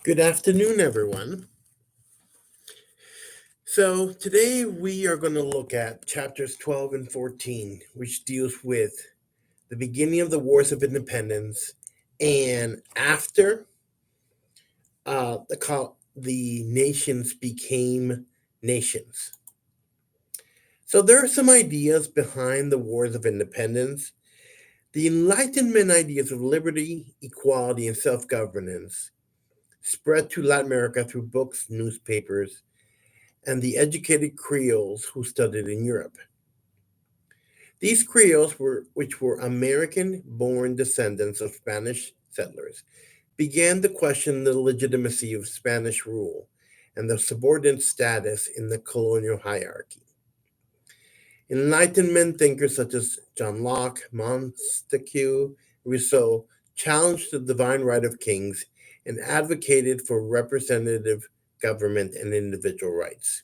Good afternoon, everyone. So, today we are going to look at chapters 12 and 14, which deals with the beginning of the Wars of Independence and after the nations became nations. So, there are some ideas behind the Wars of Independence. The Enlightenment ideas of liberty, equality, and self governance spread to Latin America through books, newspapers, and the educated Creoles who studied in Europe. These Creoles, which were American born descendants of Spanish settlers, began to question the legitimacy of Spanish rule and the subordinate status in the colonial hierarchy. Enlightenment thinkers such as John Locke, Montesquieu, Rousseau challenged the divine right of kings and advocated for representative government and individual rights.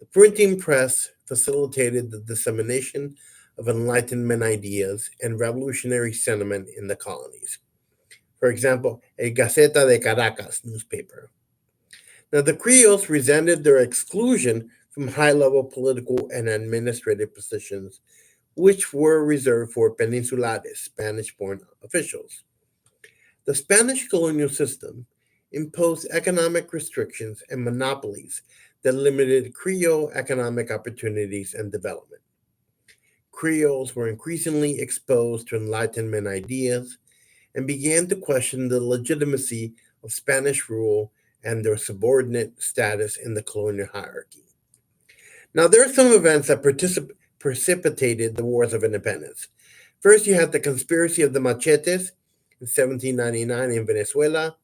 The printing press facilitated the dissemination of Enlightenment ideas and revolutionary sentiment in the colonies. For example, a Gaceta de Caracas newspaper. Now, the Creoles resented their exclusion from high level political and administrative positions, which were reserved for peninsulares, Spanish born officials. The Spanish colonial system imposed economic restrictions and monopolies that limited Creole economic opportunities and development. Creoles were increasingly exposed to Enlightenment ideas and began to question the legitimacy of Spanish rule and their subordinate status in the colonial hierarchy. Now, there are some events that precipitated the Wars of Independence. First, you had the conspiracy of the Machetes in 1799 in Venezuela,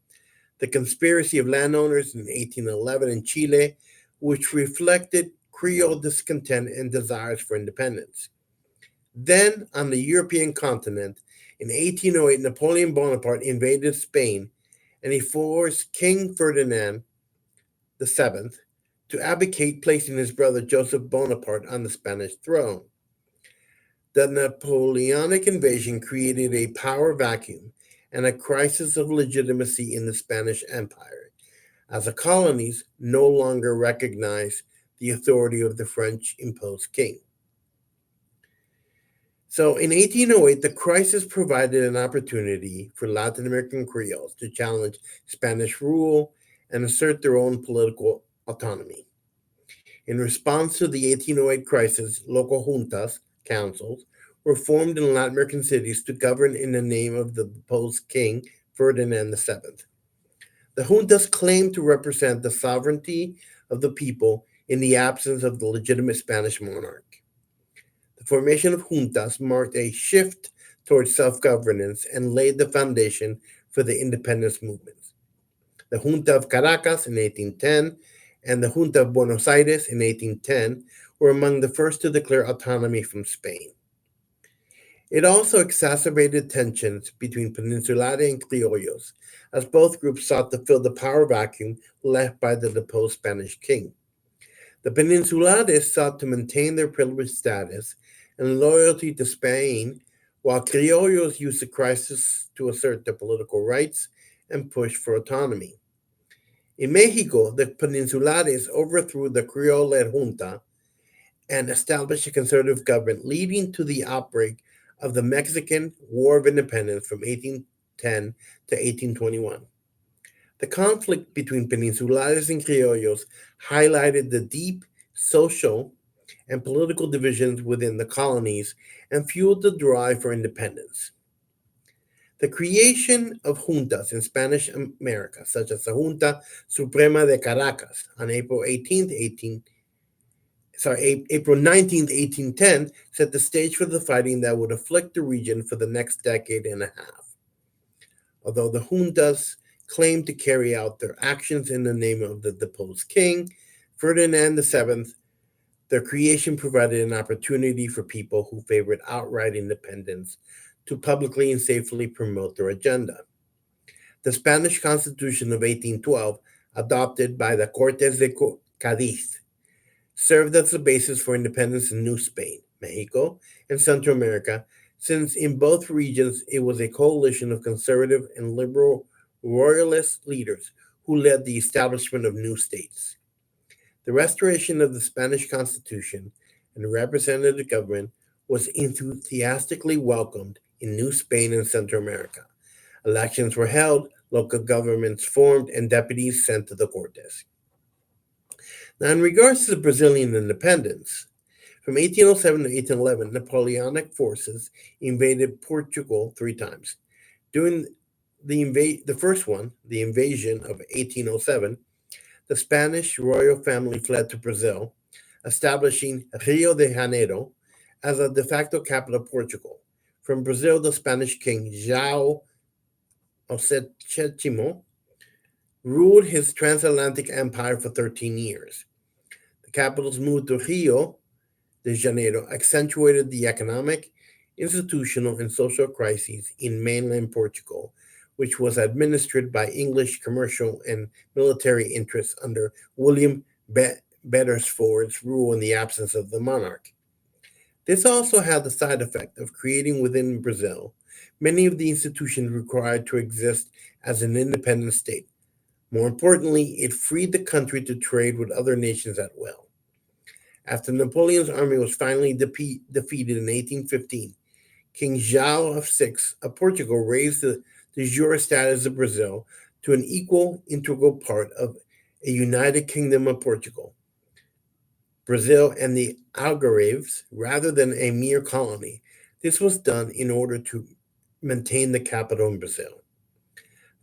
the conspiracy of landowners in 1811 in Chile, which reflected Creole discontent and desires for independence. Then, on the European continent, in 1808, Napoleon Bonaparte invaded Spain and he forced King Ferdinand VII to abdicate, placing his brother Joseph Bonaparte on the Spanish throne. The Napoleonic invasion created a power vacuum and a crisis of legitimacy in the Spanish Empire, as the colonies no longer recognized the authority of the French imposed king. So in 1808, the crisis provided an opportunity for Latin American Creoles to challenge Spanish rule and assert their own political autonomy. In response to the 1808 crisis, local juntas, councils, were formed in Latin American cities to govern in the name of the deposed king, Ferdinand VII. The juntas claimed to represent the sovereignty of the people in the absence of the legitimate Spanish monarch. The formation of juntas marked a shift towards self governance and laid the foundation for the independence movements. The Junta of Caracas in 1810 and the Junta of Buenos Aires in 1810 were among the first to declare autonomy from Spain. It also exacerbated tensions between Peninsulares and Criollos, as both groups sought to fill the power vacuum left by the deposed Spanish king. The Peninsulares sought to maintain their privileged status and loyalty to Spain, while Criollos used the crisis to assert their political rights and push for autonomy. In Mexico, the Peninsulares overthrew the Creole led junta and established a conservative government, leading to the outbreak of the Mexican War of Independence from 1810 to 1821. The conflict between Peninsulares and Criollos highlighted the deep social and political divisions within the colonies and fueled the drive for independence. The creation of juntas in Spanish America, such as the Junta Suprema de Caracas on April 19th, 1810, set the stage for the fighting that would afflict the region for the next decade and a half. Although the juntas claimed to carry out their actions in the name of the deposed king, Ferdinand VII, their creation provided an opportunity for people who favored outright independence to publicly and safely promote their agenda. The Spanish Constitution of 1812, adopted by the Cortes de Cadiz, served as the basis for independence in New Spain, Mexico, and Central America, since in both regions it was a coalition of conservative and liberal royalist leaders who led the establishment of new states. The restoration of the Spanish Constitution and representative government was enthusiastically welcomed in New Spain and Central America. Elections were held, local governments formed, and deputies sent to the Cortes. Now, in regards to the Brazilian independence, from 1807 to 1811, Napoleonic forces invaded Portugal three times. During the first one, the invasion of 1807, the Spanish royal family fled to Brazil, establishing Rio de Janeiro as a de facto capital of Portugal. From Brazil, the Spanish king João VII ruled his transatlantic empire for 13 years. The capital's move to Rio de Janeiro accentuated the economic, institutional, and social crises in mainland Portugal, which was administered by English commercial and military interests under William Beresford's rule in the absence of the monarch. This also had the side effect of creating within Brazil many of the institutions required to exist as an independent state. More importantly, it freed the country to trade with other nations at will. After Napoleon's army was finally defeated in 1815, King João VI of Portugal raised the de jure status of Brazil to an equal, integral part of a united kingdom of Portugal, Brazil, and the Algarves, rather than a mere colony. This was done in order to maintain the capital in Brazil.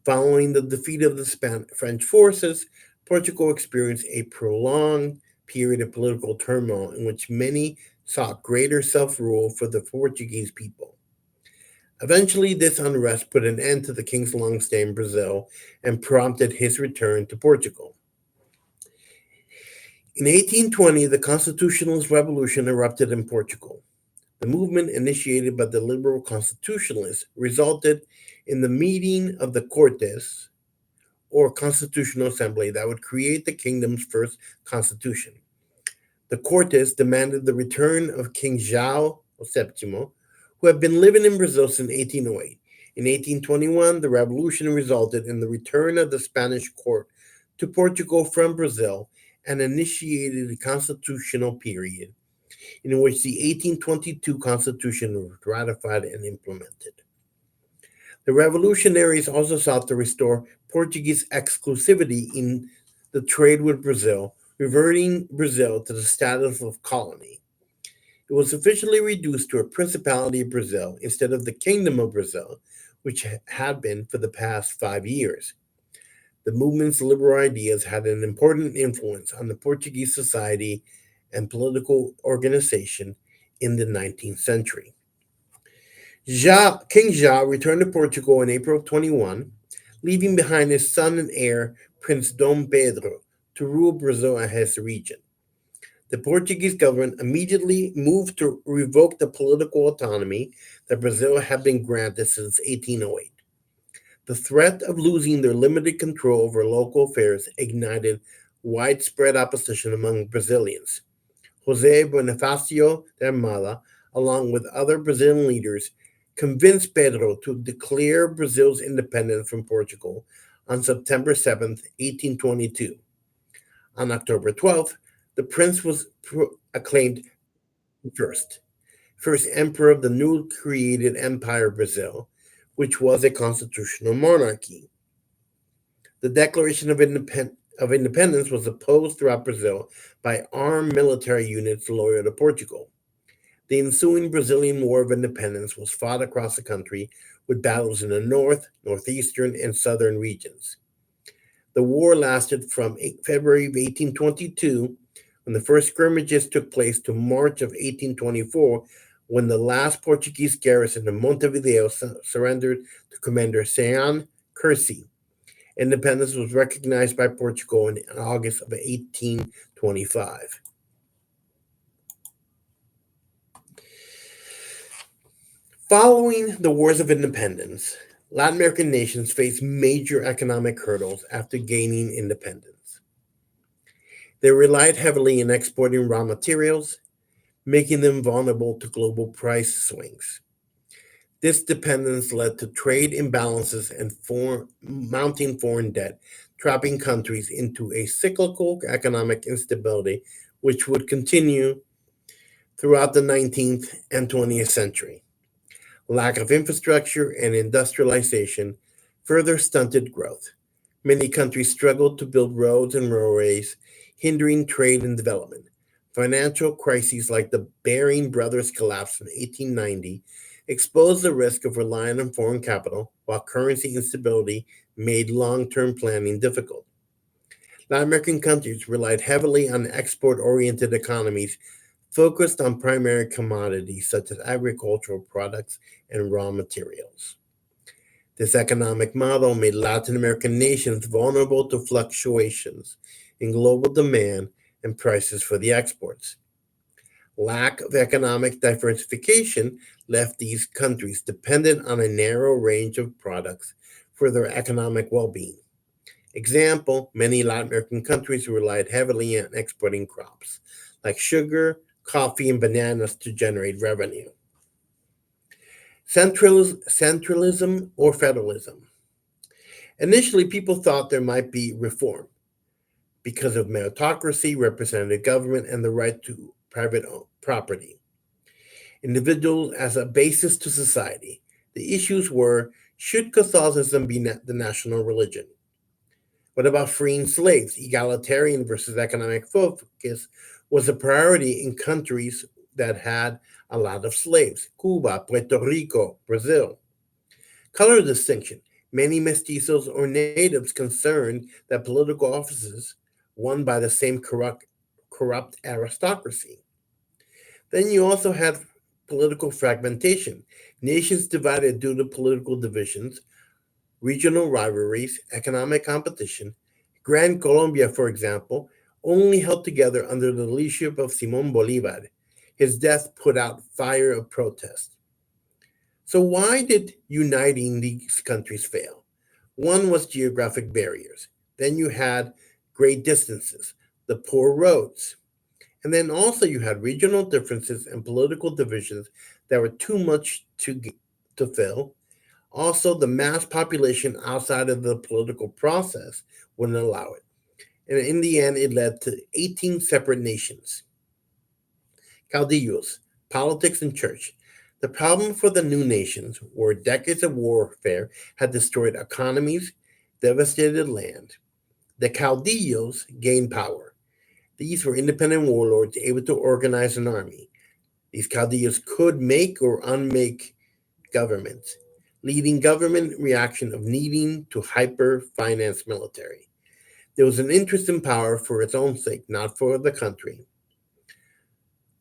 Following the defeat of the French forces, Portugal experienced a prolonged period of political turmoil in which many sought greater self-rule for the Portuguese people. Eventually, this unrest put an end to the king's long stay in Brazil and prompted his return to Portugal. In 1820, the Constitutionalist Revolution erupted in Portugal. The movement, initiated by the liberal constitutionalists, resulted in the meeting of the Cortes, or Constitutional Assembly, that would create the kingdom's first constitution. The Cortes demanded the return of King João VII, who had been living in Brazil since 1808. In 1821, the revolution resulted in the return of the Spanish court to Portugal from Brazil and initiated a constitutional period in which the 1822 Constitution was ratified and implemented. The revolutionaries also sought to restore Portuguese exclusivity in the trade with Brazil, reverting Brazil to the status of colony. It was officially reduced to a Principality of Brazil instead of the Kingdom of Brazil, which had been for the past 5 years. The movement's liberal ideas had an important influence on the Portuguese society and political organization in the 19th century. King João returned to Portugal in April 21, leaving behind his son and heir, Prince Dom Pedro, to rule Brazil and his region. The Portuguese government immediately moved to revoke the political autonomy that Brazil had been granted since 1808. The threat of losing their limited control over local affairs ignited widespread opposition among Brazilians. José Bonifácio de Armada, along with other Brazilian leaders, convinced Pedro to declare Brazil's independence from Portugal on September 7, 1822. On October 12th, the prince was acclaimed first emperor of the newly created Empire of Brazil, which was a constitutional monarchy. The Declaration of Independence was opposed throughout Brazil by armed military units loyal to Portugal. The ensuing Brazilian War of Independence was fought across the country with battles in the north, northeastern, and southern regions. The war lasted from February of 1822, when the first skirmishes took place, to March of 1824, when the last Portuguese garrison in Montevideo surrendered to Commander Jean Kersey. Independence was recognized by Portugal in August of 1825. Following the Wars of Independence, Latin American nations faced major economic hurdles after gaining independence. They relied heavily on exporting raw materials, making them vulnerable to global price swings. This dependence led to trade imbalances and mounting foreign debt, trapping countries into a cyclical economic instability, which would continue throughout the 19th and 20th century. Lack of infrastructure and industrialization further stunted growth. Many countries struggled to build roads and railways, hindering trade and development. Financial crises like the Baring Brothers collapse in 1890 exposed the risk of relying on foreign capital, while currency instability made long term planning difficult. Latin American countries relied heavily on export oriented economies focused on primary commodities such as agricultural products and raw materials. This economic model made Latin American nations vulnerable to fluctuations in global demand and prices for the exports. Lack of economic diversification left these countries dependent on a narrow range of products for their economic well being. Example, many Latin American countries relied heavily on exporting crops like sugar, coffee, and bananas to generate revenue. Centralism or federalism. Initially, people thought there might be reform because of meritocracy, representative government, and the right to private property. Individuals as a basis to society. The issues were, should Catholicism be the national religion? What about freeing slaves? Egalitarian versus economic focus was a priority in countries that had a lot of slaves: Cuba, Puerto Rico, Brazil. Color distinction. Many mestizos or natives concerned that political offices won by the same corrupt aristocracy. Then you also had political fragmentation. Nations divided due to political divisions, regional rivalries, economic competition. Gran Colombia, for example, only held together under the leadership of Simon Bolivar. His death put out fire of protest. So, why did uniting these countries fail? One was geographic barriers. Then you had great distances, the poor roads. And then also you had regional differences and political divisions that were too much to fill. Also, the mass population outside of the political process wouldn't allow it. And in the end, it led to 18 separate nations. Caudillos, politics, and church. The problem for the new nations were decades of warfare had destroyed economies, devastated land. The caudillos gained power. These were independent warlords able to organize an army. These caudillos could make or unmake governments, leading government reaction of needing to hyper finance military. There was an interest in power for its own sake, not for the country.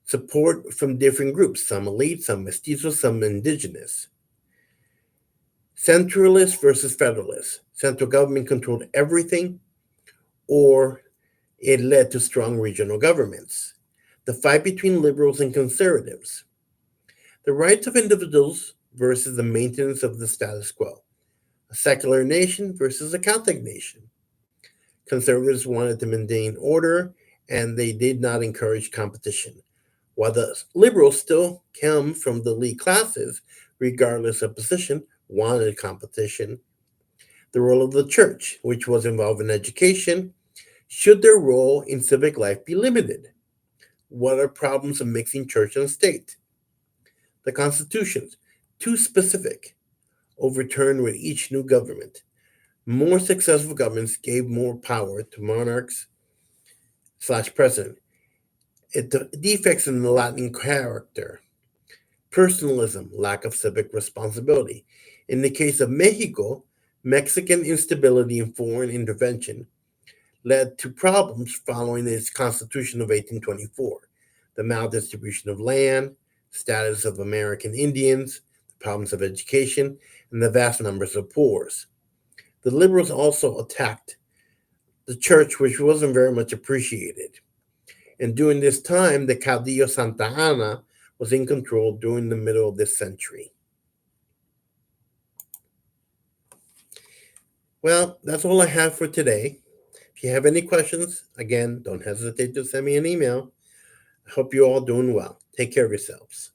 Support from different groups, some elite, some mestizos, some indigenous. Centralist versus federalist. Central government controlled everything, or it led to strong regional governments. The fight between liberals and conservatives. The rights of individuals versus the maintenance of the status quo. A secular nation versus a Catholic nation. Conservatives wanted to maintain order and they did not encourage competition, while the liberals still come from the elite classes, regardless of position, wanted competition. The role of the church, which was involved in education, should their role in civic life be limited? What are problems of mixing church and state? The constitutions, too specific, overturned with each new government. More successful governments gave more power to monarchs / president. Defects in the Latin character, personalism, lack of civic responsibility. In the case of Mexico, Mexican instability and foreign intervention led to problems following its Constitution of 1824, the maldistribution of land, status of American Indians, the problems of education, and the vast numbers of poor. The liberals also attacked the church, which wasn't very much appreciated. And during this time, the Caudillo Santa Anna was in control during the middle of this century. Well, that's all I have for today. If you have any questions, again, don't hesitate to send me an email. I hope you're all doing well. Take care of yourselves.